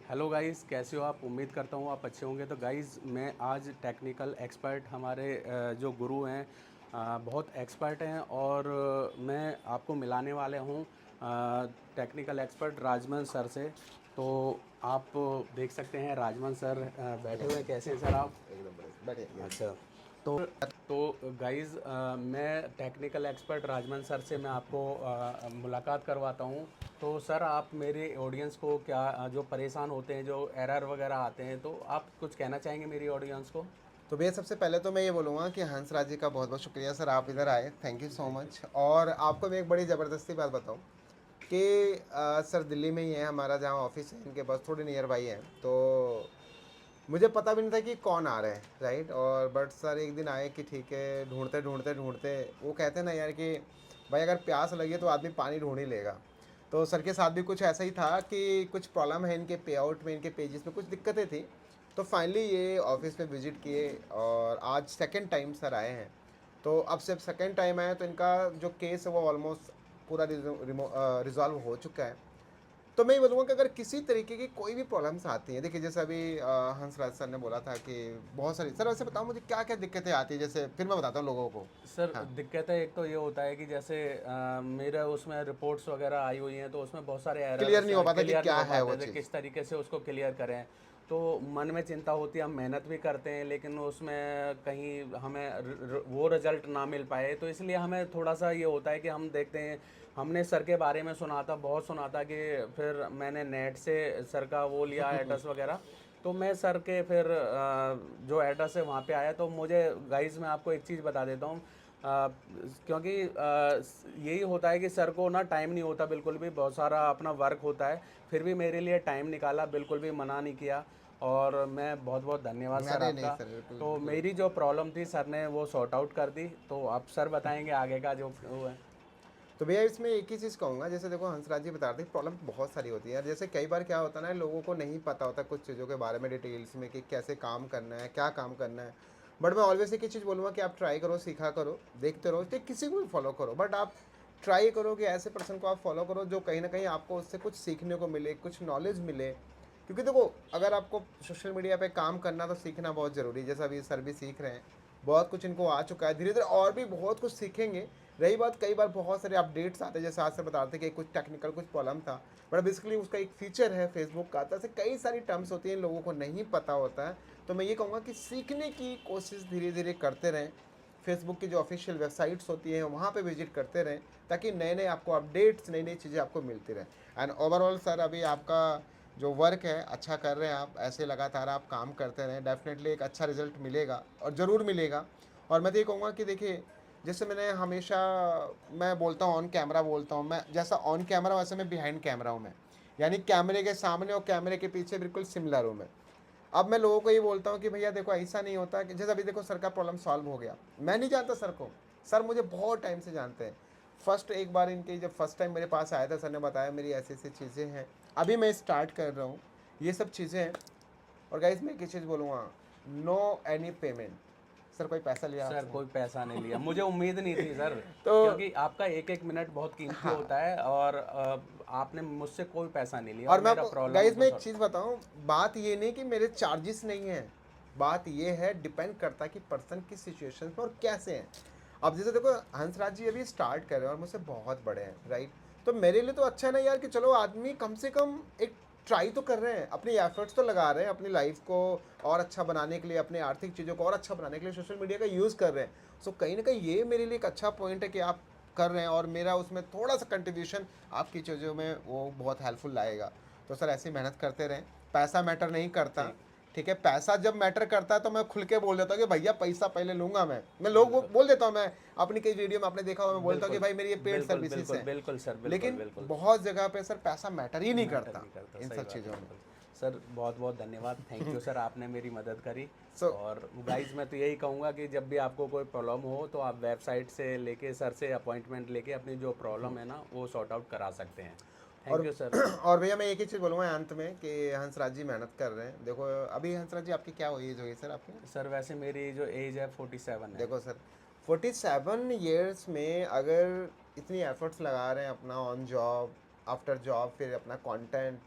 Hello guys, कैसे हो आप? उम्मीद करता हूँ आप अच्छे होंगे। तो गाइस, मैं आज टेक्निकल एक्सपर्ट हमारे जो गुरु हैं, बहुत एक्सपर्ट हैं और मैं आपको मिलाने वाले हूँ टेक्निकल एक्सपर्ट राजमन सर से। तो आप देख सकते हैं राजमन सर बैठे हुए हैं। कैसे हैं सर आप? एकदम बढ़िया। अच्छा। तो गाइस, मैं टेक्निकल एक्सपर्ट राजमन सर से मैं आपको मुलाकात करवाता हूँ। तो सर, आप मेरे ऑडियंस को क्या जो परेशान होते हैं, जो एरर वगैरह आते हैं, तो आप कुछ कहना चाहेंगे मेरी ऑडियंस को? तो भैया सबसे पहले तो मैं ये बोलूँगा कि हंसराज जी का बहुत बहुत शुक्रिया सर, आप इधर आए, thank you so ji ji. Much. और आपको मैं एक बड़ी ज़बरदस्ती बात बताऊँ कि सर दिल्ली में ही है हमारा जहाँ ऑफिस है, इनके बस थोड़ी नियर बाई है। तो मुझे पता भी नहीं था कि कौन आ रहे हैं, राइट। और बट सर एक दिन आए कि ठीक है, ढूंढते ढूंढते ढूंढते, वो कहते हैं ना यार कि भाई अगर प्यास लगी है तो आदमी पानी ढूंढ ही लेगा। तो सर के साथ भी कुछ ऐसा ही था कि कुछ प्रॉब्लम है इनके पे आउट में, इनके पेजेस में कुछ दिक्कतें थी। तो फाइनली ये ऑफिस पे विजिट किए और आज सेकंड टाइम सर आए हैं। तो अब सिर्फ सेकंड टाइम आए तो इनका जो केस है वो ऑलमोस्ट पूरा रिजॉल्व हो चुका है। तो मैं ये बोलूँगा कि अगर किसी तरीके की कोई भी प्रॉब्लम्स आती हैं, देखिए जैसे अभी हंसराज सर ने बोला था कि बहुत सारी, सर वैसे बताओ मुझे क्या क्या दिक्कतें आती है, जैसे फिर मैं बताता हूँ लोगों को। सर, हाँ, दिक्कत है, एक तो ये होता है कि जैसे मेरे उसमें रिपोर्ट्स वगैरह आई हुई हैं, तो उसमें बहुत सारे क्लियर एरर्स नहीं हो पाता कि क्लियर नहीं क्या हो है पाते वो थे, चीज़। किस तरीके से उसको क्लियर करें। तो मन में चिंता होती है, हम मेहनत भी करते हैं लेकिन उसमें कहीं हमें वो रिजल्ट ना मिल पाए, तो इसलिए हमें थोड़ा सा ये होता है कि हम देखते हैं। हमने सर के बारे में सुना था, बहुत सुना था, कि फिर मैंने नेट से सर का वो लिया एड्रेस वगैरह। तो मैं सर के फिर जो एड्रेस है वहाँ पे आया। तो मुझे गाइस, मैं आपको एक चीज़ बता देता हूँ। क्योंकि यही होता है कि सर को ना टाइम नहीं होता बिल्कुल भी, बहुत सारा अपना वर्क होता है। फिर भी मेरे लिए टाइम निकाला, बिल्कुल भी मना नहीं किया। और मैं बहुत बहुत धन्यवाद सर अरे नहीं आपका। सर, बिल्कुल तो बिल्कुल। मेरी जो प्रॉब्लम थी सर ने वो सॉर्ट आउट कर दी। तो अब सर बताएंगे आगे का जो वो है। तो भैया इसमें एक ही चीज़ कहूँगा, जैसे देखो हंसराज जी बता रहे थे प्रॉब्लम बहुत सारी होती है यार। जैसे कई बार क्या होता है ना, लोगों को नहीं पता होता कुछ चीज़ों के बारे में डिटेल्स में कि कैसे काम करना है, क्या काम करना है। बट मैं ऑलवेज एक ही चीज़ बोलूँगा कि आप ट्राई करो, सीखा करो, देखते रहो, चाहे किसी को भी फॉलो करो, बट आप ट्राई करो कि ऐसे पर्सन को आप फॉलो करो जो कहीं ना कहीं आपको उससे कुछ सीखने को मिले, कुछ नॉलेज मिले। क्योंकि देखो, अगर आपको सोशल मीडिया पे काम करना तो सीखना बहुत ज़रूरी है। जैसा अभी सर भी सीख रहे हैं, बहुत कुछ इनको आ चुका है, धीरे धीरे और भी बहुत कुछ सीखेंगे। रही बात, कई बार बहुत सारे अपडेट्स आते हैं, जैसे आज से बता रहे थे कि कुछ टेक्निकल कुछ प्रॉब्लम था, बट बेसिकली उसका एक फीचर है फेसबुक का। तो ऐसे कई सारी टर्म्स होती हैं, लोगों को नहीं पता होता है। तो मैं ये कहूँगा कि सीखने की कोशिश धीरे धीरे करते रहें। फेसबुक की जो ऑफिशियल वेबसाइट्स होती हैं वहाँ पे विजिट करते रहें, ताकि नए नए आपको अपडेट्स, नई नई चीज़ें आपको मिलती रहें। एंड ओवरऑल सर, अभी आपका जो वर्क है अच्छा कर रहे हैं आप, ऐसे लगातार आप काम करते रहें, डेफिनेटली एक अच्छा रिजल्ट मिलेगा और ज़रूर मिलेगा। और मैं तो ये कहूँगा कि देखिए, जैसे मैंने हमेशा, मैं बोलता हूँ ऑन कैमरा बोलता हूँ, मैं जैसा ऑन कैमरा वैसे मैं बिहाइंड कैमरा हूँ मैं। यानी कैमरे के सामने और कैमरे के पीछे बिल्कुल सिमिलर हूँ मैं। अब मैं लोगों को ये बोलता हूँ कि भैया देखो, ऐसा नहीं होता कि जैसे अभी देखो सर का प्रॉब्लम सॉल्व हो गया, मैं नहीं जानता सर को, सर मुझे बहुत टाइम से जानते हैं। फर्स्ट एक बार इनके जब फर्स्ट टाइम मेरे पास आया था, सर ने बताया मेरी ऐसी ऐसी चीज़ें हैं, अभी मैं स्टार्ट कर रहा हूँ, ये सब चीज़ें हैं। और गाइस मैं एक ही चीज़ बोलूँगा, नो एनी पेमेंट। सर कोई पैसा लिया सर, आपसे? कोई पैसा नहीं लिया, मुझे उम्मीद नहीं थी सर। तो क्योंकि आपका एक एक मिनट बहुत कीमती हाँ, होता है, और आपने मुझसे कोई पैसा नहीं लिया, और और मैं मेरा आपको प्रॉब्लम गाइज को मैं एक सॉल्व। चीज़ बताऊं, बात ये नहीं कि मेरे चार्जेस नहीं है, बात ये है, डिपेंड करता है कि पर्सन किस सिचुएशन में और कैसे हैं। अब जैसे देखो, हंसराज जी अभी स्टार्ट कर रहे हैं और मुझसे बहुत बड़े हैं, राइट। तो मेरे लिए तो अच्छा है ना यार कि चलो आदमी कम से कम एक ट्राई तो कर रहे हैं, अपनी एफर्ट्स तो लगा रहे हैं अपनी लाइफ को और अच्छा बनाने के लिए, अपनी आर्थिक चीज़ों को और अच्छा बनाने के लिए सोशल मीडिया का यूज़ कर रहे हैं। सो कहीं ना कहीं ये मेरे लिए एक अच्छा पॉइंट है कि आप कर रहे हैं, और मेरा उसमें थोड़ा सा कंट्रीब्यूशन आपकी चीज़ों में वो बहुत हेल्पफुल लाएगा। तो सर ऐसी मेहनत करते रहें, पैसा मैटर नहीं करता। ठीक। ठीक है, पैसा जब मैटर करता है तो मैं खुल के बोल देता हूँ कि भैया पैसा पहले लूंगा मैं लोग बिल्कुल बोल देता हूँ। मैं अपनी कई वीडियो में आपने देखा होगा, मैं बोलता हूँ कि बिल्कुल भाई मेरी ये पेड बिल्कुल सर्विसेज बिल्कुल है। बिल्कुल सर, बिल्कुल लेकिन बिल्कुल। बहुत जगह पे सर पैसा मैटर ही नहीं मैटर करता नहीं करता, इन सही सब बात है, चीज़ों में। बिल्कुल। सर, बहुत बहुत धन्यवाद, थैंक यू सर, आपने मेरी मदद करी। सो और गाइज, मैं तो यही कहूँगा कि जब भी आपको कोई प्रॉब्लम हो तो आप वेबसाइट से लेके सर से अपॉइंटमेंट लेके अपनी जो प्रॉब्लम है ना वो सॉर्ट आउट करा सकते हैं। और थैंक यू सर। और भैया मैं एक ही चीज़ बोलूँगा अंत में कि हंसराज जी मेहनत कर रहे हैं। देखो अभी हंसराज जी आपकी क्या एज हुई सर आपकी? सर, वैसे मेरी जो एज है 47 है। देखो सर, 47 ईयर्स में अगर इतनी एफर्ट्स लगा रहे हैं अपना ऑन जॉब, आफ्टर जॉब, फिर अपना कंटेंट,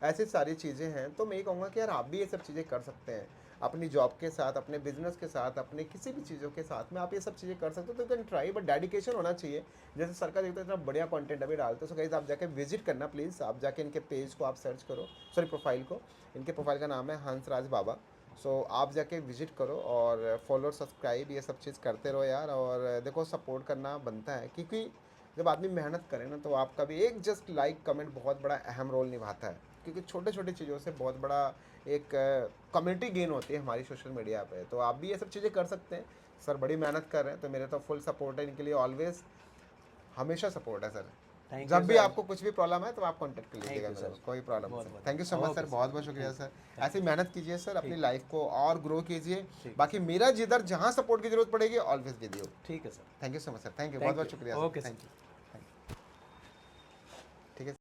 ऐसी सारी चीज़ें हैं। तो मैं ये कहूँगा कि यार आप भी ये सब चीज़ें कर सकते हैं अपनी जॉब के साथ, अपने बिजनेस के साथ, अपने किसी भी चीज़ों के साथ में आप ये सब चीज़ें कर सकते हो। तो you can try, but dedication होना चाहिए। जैसे सरकार देखते इतना बढ़िया कंटेंट अभी डालते हो, सो गाइस आप जाके विजिट करना प्लीज़। आप जाके इनके पेज को आप सर्च करो, सॉरी प्रोफाइल को। इनके प्रोफाइल का नाम है हंसराज बाबा। सो आप जाके विजिट करो और फॉलो सब्सक्राइब ये सब चीज़ करते रहो यार। और देखो सपोर्ट करना बनता है, क्योंकि जब आदमी मेहनत करे ना तो आपका भी एक जस्ट लाइक कमेंट बहुत बड़ा अहम रोल निभाता है। क्योंकि छोटे छोटे चीज़ों से बहुत बड़ा एक कम्युनिटी गेन होती है हमारी सोशल मीडिया पे। तो आप भी ये सब चीज़ें कर सकते हैं। सर बड़ी मेहनत कर रहे हैं, तो मेरे तो फुल सपोर्ट है इनके लिए, ऑलवेज हमेशा सपोर्ट है सर। थैंक जब यू भी सर। आपको कुछ भी प्रॉब्लम है तो आप कांटेक्ट कर लीजिएगा थैंक यू मेरे सर। को, कोई प्रॉब्लम नहीं बहुत सर। बहुत thank you so much okay sir, बहुत बहुत शुक्रिया सर। ऐसी मेहनत कीजिए सर, अपनी ठीक। लाइफ को और ग्रो कीजिए। ठीक। बाकी मेरा जिधर जहाँ सपोर्ट की जरूरत पड़ेगी ऑलवेज विद यू। ठीक है sir. Thank you so much sir, thank you, बहुत बहुत शुक्रिया sir, okay thank sir. You.